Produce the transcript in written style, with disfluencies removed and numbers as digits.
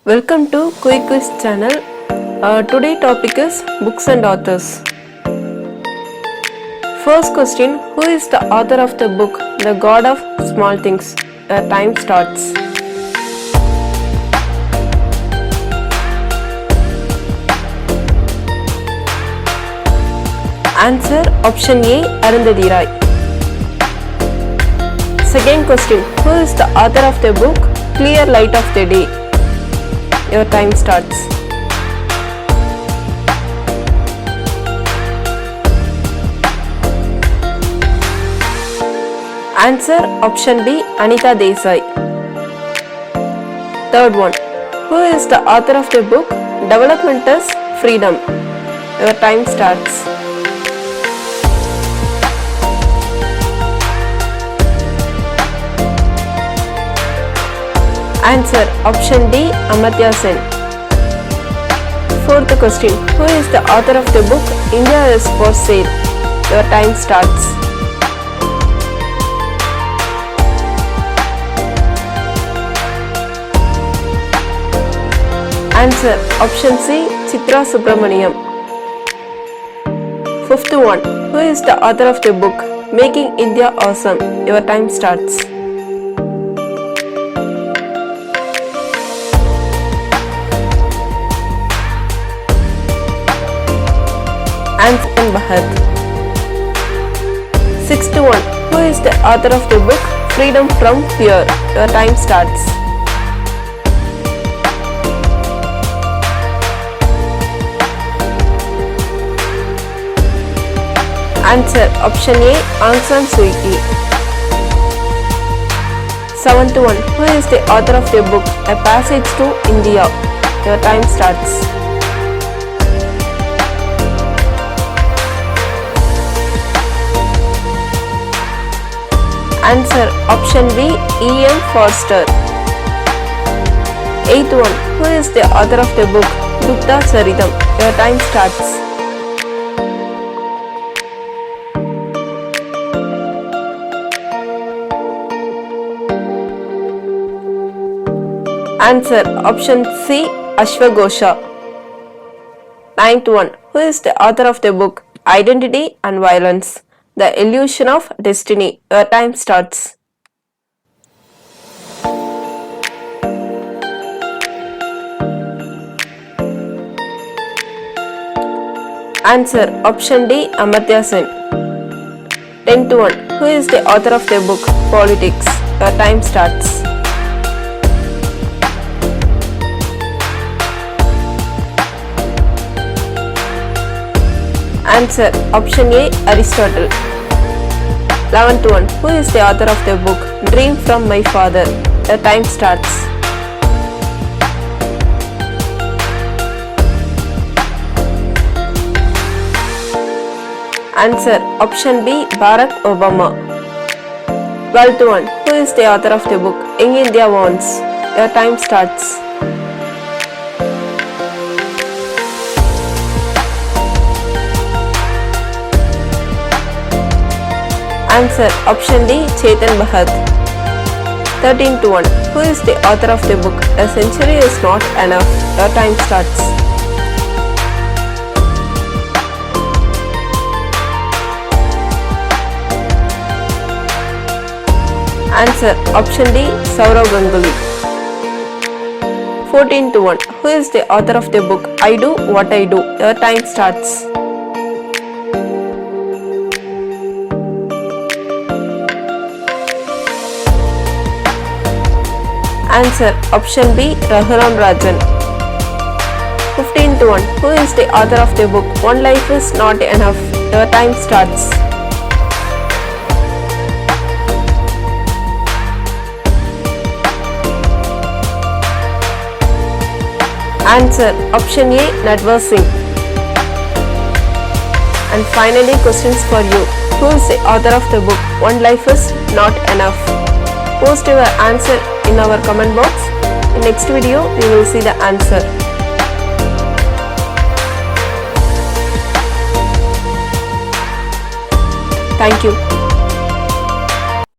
Welcome to Quick Quiz channel. Today topic is books and authors. First question, who is the author of the book The God of Small Things? Time starts. Answer option A, Arundhati Roy. Second question, who is the author of the book Clear Light of the Day? Your time starts. Answer option B, Anita Desai. Third one, who is the author of the book Development is Freedom? Your time starts. Answer option D, Amartya Sen. Fourth question, who is the author of the book India is for Sale? Your time starts. Answer option C, Chitra Subramaniam. Fifth one, who is the author of the book Making India Awesome? Your time starts. Answer Bharat. Sixth one, who is the author of the book Freedom from Fear? Your time starts. Answer option A, Aung San Suu Kyi. Seventh one, who is the author of the book A Passage to India? Your time starts. Answer option B, E.M. Forster. Eighth one, who is the author of the book Gupta Charitam? Your time starts. Answer option C, Ashwagosha. Ninth one, who is the author of the book Identity and Violence? The Illusion of Destiny. Your time starts. Answer option D, Amartya Sen. 10th one, who is the author of the book Politics? Your time starts. Answer option A, Aristotle. 11th one, who is the author of the book Dream from My Father? The time starts. Answer option B, Barack Obama. 12th one, who is the author of the book Young India Wants? Your time starts. Answer option D, Chetan Bhagat. 13th one, who is the author of the book A Century is Not Enough? Your time starts. Answer option D, Saurav Ganguly. 14th one, who is the author of the book I Do What I Do? Your time starts. Answer option B, Raghuram Rajan. 15th one, who is the author of the book One Life is Not Enough? Your time starts. Answer option A, Nadvar Singh. And finally, questions for you. Who is the author of the book One Life is Not Enough? Post your answer in our comment box. In next video, we will see the answer. Thank you.